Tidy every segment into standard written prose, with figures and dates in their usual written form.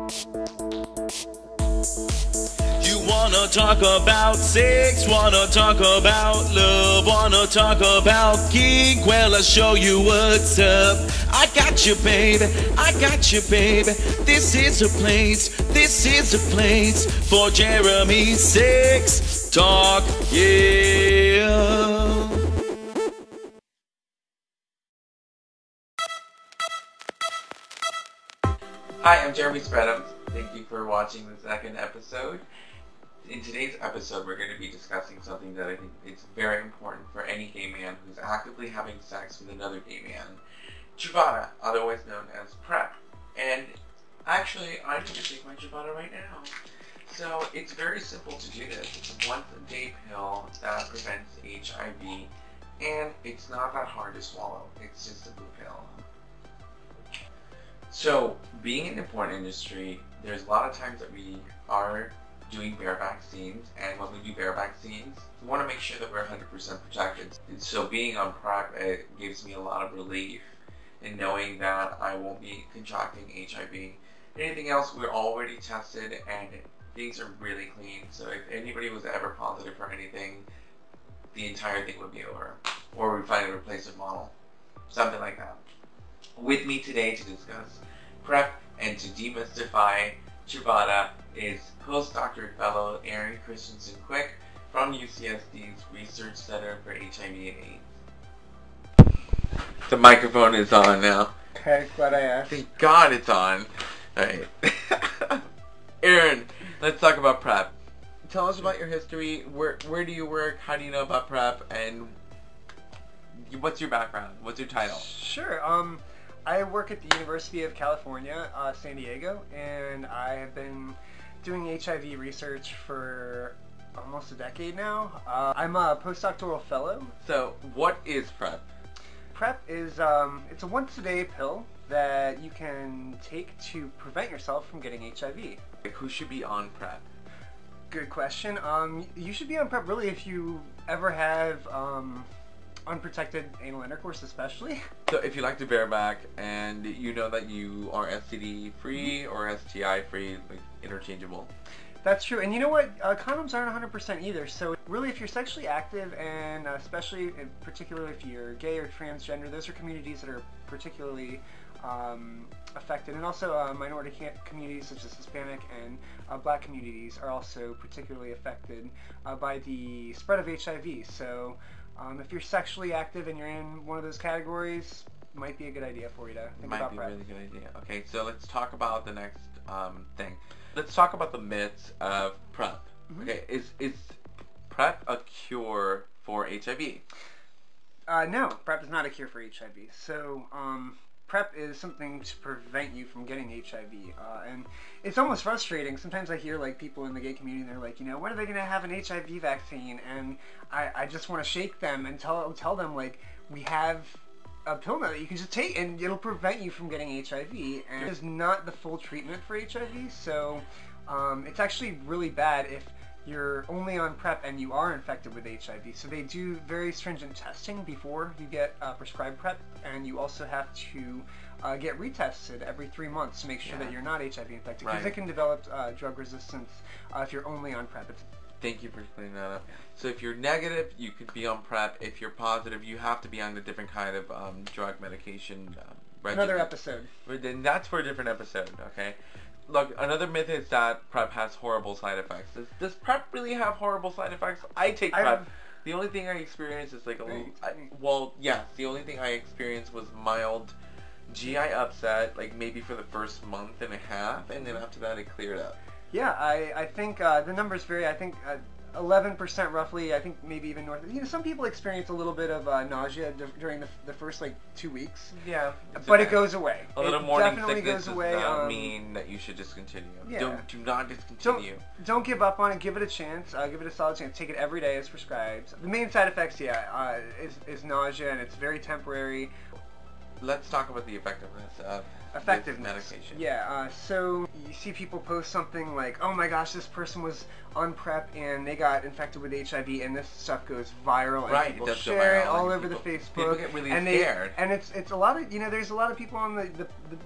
You wanna talk about sex, wanna talk about love, wanna talk about kink? Well, I'll show you what's up. I got you, baby, I got you, baby. This is a place for Jeremy Sex Talk, yeah. Hi, I'm Jeremy Spreadums. Thank you for watching the second episode. In today's episode, we're going to be discussing something that I think is very important for any gay man who's actively having sex with another gay man. Truvada, otherwise known as PrEP. And actually, I'm going to take my Truvada right now. So, it's very simple to do this. It's a once-a-day pill that prevents HIV, and it's not that hard to swallow. It's just a blue pill. So, being in the porn industry, there's a lot of times that we are doing bareback scenes, and when we do bareback scenes, we want to make sure that we're 100% protected. And so being on PrEP, it gives me a lot of relief in knowing that I won't be contracting HIV. Anything else, we're already tested, and things are really clean, so if anybody was ever positive for anything, the entire thing would be over. Or we find a replacement model. Something like that. With me today to discuss PrEP and to demystify Truvada is postdoctoral fellow Erin Christensen Quick from UCSD's Research Center for HIV and AIDS. The microphone is on now. Okay, glad I asked. Thank God it's on. Alright. Erin, let's talk about PrEP. Tell us about your history. Where do you work? How do you know about PrEP? And what's your background? What's your title? Sure. I work at the University of California, San Diego, and I have been doing HIV research for almost a decade now. I'm a postdoctoral fellow. So, what is PrEP? PrEP is it's a once-a-day pill that you can take to prevent yourself from getting HIV. Like, who should be on PrEP? Good question. You should be on PrEP really if you ever have unprotected anal intercourse, especially. So if you like to bareback and you know that you are STD free or STI free, like interchangeable. That's true, and you know what? Condoms aren't 100% either. So really, if you're sexually active, and particularly if you're gay or transgender, those are communities that are particularly affected, and also minority communities such as Hispanic and Black communities are also particularly affected by the spread of HIV. So if you're sexually active and you're in one of those categories, it might be a good idea for you to think about PrEP. Might be a really good idea. Okay, so let's talk about the next thing. Let's talk about the myths of PrEP. Mm-hmm. Okay, is PrEP a cure for HIV? No, PrEP is not a cure for HIV. So PrEP is something to prevent you from getting HIV, and it's almost frustrating. Sometimes I hear like people in the gay community, they're like, you know, when are they going to have an HIV vaccine? And I just want to shake them and tell them, like, we have a pill now that you can just take and it'll prevent you from getting HIV, and it's not the full treatment for HIV, so it's actually really bad if you're only on PrEP and you are infected with HIV. So they do very stringent testing before you get prescribed PrEP, and you also have to get retested every 3 months to make sure that you're not HIV infected, because it can develop drug resistance if you're only on PrEP. Thank you for clearing that up. So if you're negative, you could be on PrEP. If you're positive, you have to be on a different kind of drug medication regimen. Another episode. But then that's for a different episode, okay? Look, another myth is that PrEP has horrible side effects. Does PrEP really have horrible side effects? I take PrEP. The only thing I experience is like a little... the only thing I experienced was mild GI upset, like maybe for the first month and a half, and then after that it cleared up. Yeah, I think the numbers vary. I think 11% roughly. I think maybe even north. You know, some people experience a little bit of nausea during the first like 2 weeks. Yeah, but it goes away. A little morning does sickness does not mean that you should discontinue. Yeah. Do not discontinue. Don't give up on it. Give it a chance. Give it a solid chance. Take it every day as prescribed. The main side effects, is nausea, and it's very temporary. Let's talk about the effectiveness of effectiveness. Medication. Yeah, so you see people post something like, oh my gosh, this person was on PrEP and they got infected with HIV, and this stuff goes viral, and Right, people it does go share it viral, all and over the people Facebook. get really and scared. And it's a lot of, there's a lot of people on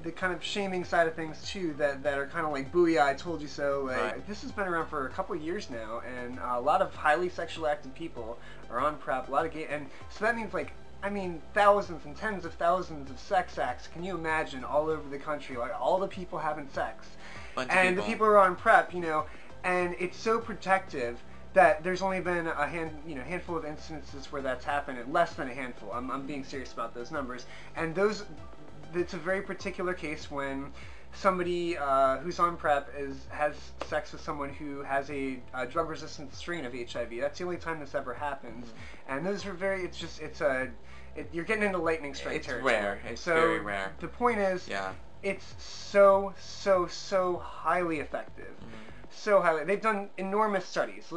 the kind of shaming side of things too, that are kind of like, booyah, I told you so. Like, right. This has been around for a couple years now, and a lot of highly sexually active people are on PrEP, a lot of gay, and so that means like, I mean, thousands and tens of thousands of sex acts. Can you imagine all over the country, like all the people having sex, and the people who are on PrEP, and it's so protective that there's only been a handful of instances where that's happened, and less than a handful. I'm being serious about those numbers, and it's a very particular case when somebody who's on PrEP has sex with someone who has a drug-resistant strain of HIV. That's the only time this ever happens, and those are you're getting into lightning strike territory. It's rare. It's so very rare. The point is, yeah, it's so highly effective. So highly. They've done enormous studies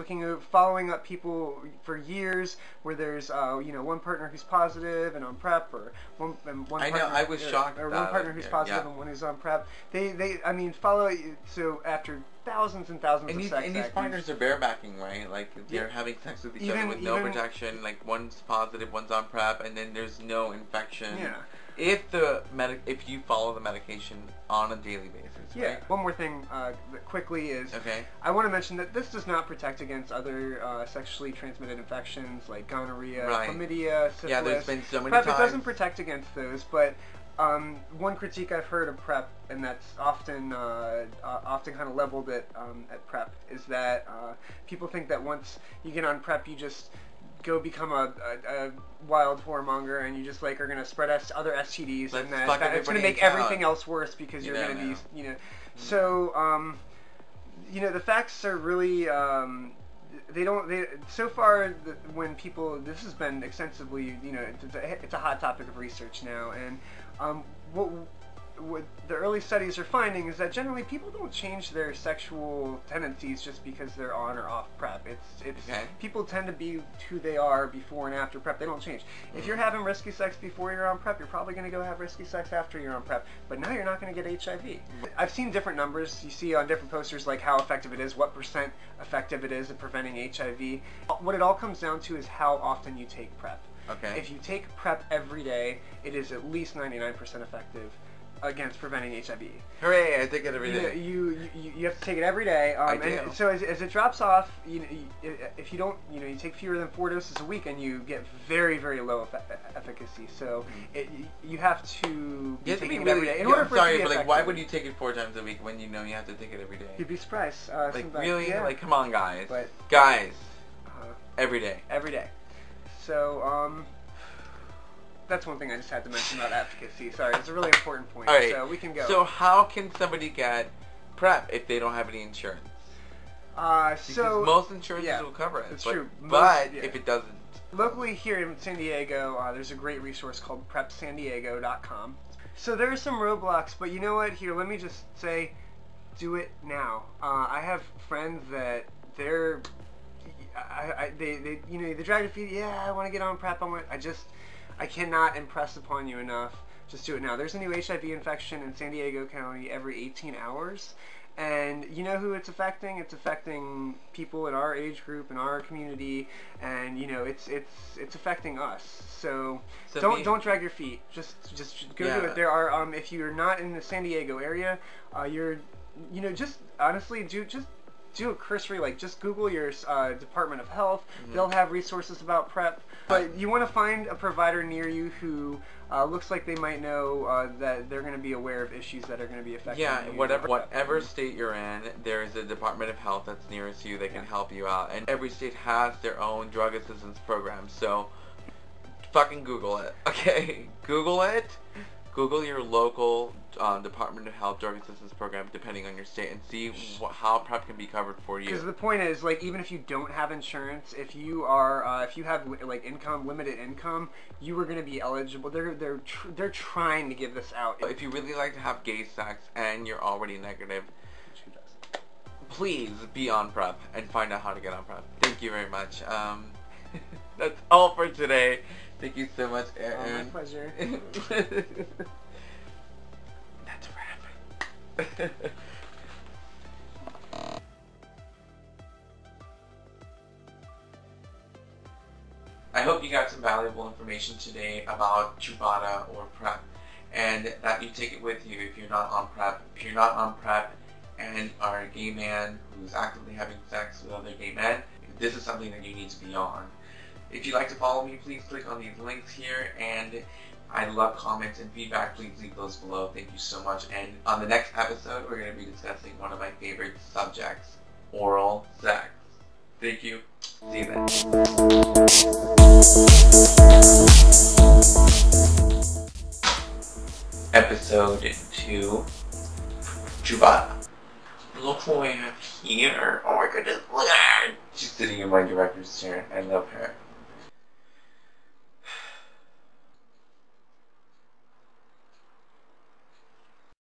following up people for years where there's one partner who's positive and on PrEP, or one I know, I was shocked or about one partner who's positive and one who's on PrEP. They follow so after thousands and thousands of sex and these partners are barebacking, right? Like they're having sex with each other with no protection. Like one's positive, one's on PrEP, and then there's no infection. Yeah. If you follow the medication on a daily basis. Yeah. Right? One more thing quickly is, I want to mention that this does not protect against other sexually transmitted infections like gonorrhea, chlamydia, syphilis. Yeah, there's been so many PrEP, times. It doesn't protect against those, but one critique I've heard of PrEP, and that's often kind of leveled at PrEP, is that people think that once you get on PrEP, you just go become a wild whoremonger, and you just are going to spread other STDs, and that it's going to make everything else worse because you're going to be, So, the facts are really, so far, when people, this has been extensively, it's a hot topic of research now, and what the early studies are finding is that generally people don't change their sexual tendencies just because they're on or off PrEP. People tend to be who they are before and after PrEP. They don't change. If you're having risky sex before you're on PrEP, you're probably going to go have risky sex after you're on PrEP. But now you're not going to get HIV. I've seen different numbers. You see on different posters like how effective it is, what % effective it is at preventing HIV. What it all comes down to is how often you take PrEP. Okay. If you take PrEP every day, it is at least 99% effective against preventing HIV. Hooray! I take it every day. You have to take it every day. I do. And so as it drops off, if you don't, you take fewer than 4 doses a week, and you get very, very low efficacy. So you have to be taking it every day. In order for it to be effective. Why would you take it 4 times a week when you know you have to take it every day? You'd be surprised. Really? Yeah. Come on, guys. But, guys, every day. Every day. So, that's one thing I just had to mention about efficacy. Sorry, it's a really important point. All right. So we can go. So how can somebody get PrEP if they don't have any insurance? Because most insurances will cover it. That's true. But if it doesn't. Locally here in San Diego, there's a great resource called PrEPSanDiego.com. So there are some roadblocks, but you know what? Here, let me just say, do it now. I have friends that they drag their feet. Yeah, I want to get on PrEP. I cannot impress upon you enough. Just do it now. There's a new HIV infection in San Diego County every 18 hours. And you know who it's affecting? It's affecting people in our age group, in our community, and it's affecting us. So don't drag your feet. Just go do it. There are if you're not in the San Diego area, just honestly do a cursory, just Google your Department of Health. They'll have resources about PrEP. But you want to find a provider near you who looks like they might know that they're going to be aware of issues that are going to be affecting you. Yeah, whatever state you're in, there is a Department of Health that's nearest you that can help you out. And every state has their own drug assistance program. So fucking Google it, okay? Google it. Google your local Department of Health drug assistance program, depending on your state, and see how PrEP can be covered for you. Because the point is, even if you don't have insurance, if you are, if you have limited income, you are going to be eligible. They're trying to give this out. If you really like to have gay sex and you're already negative, please be on PrEP and find out how to get on PrEP. Thank you very much. That's all for today. Thank you so much, Aaron. My pleasure. I hope you got some valuable information today about Truvada or PrEP, and that you take it with you if you're not on PrEP. If you're not on PrEP and are a gay man who's actively having sex with other gay men, this is something that you need to be on. If you'd like to follow me, please click on these links here, and I love comments and feedback. Please leave those below. Thank you so much. And on the next episode, we're going to be discussing one of my favorite subjects, oral sex. Thank you. See you then. Episode 2, Truvada. Look who I have here. Oh my goodness, look at her. She's sitting in my director's chair. I love her.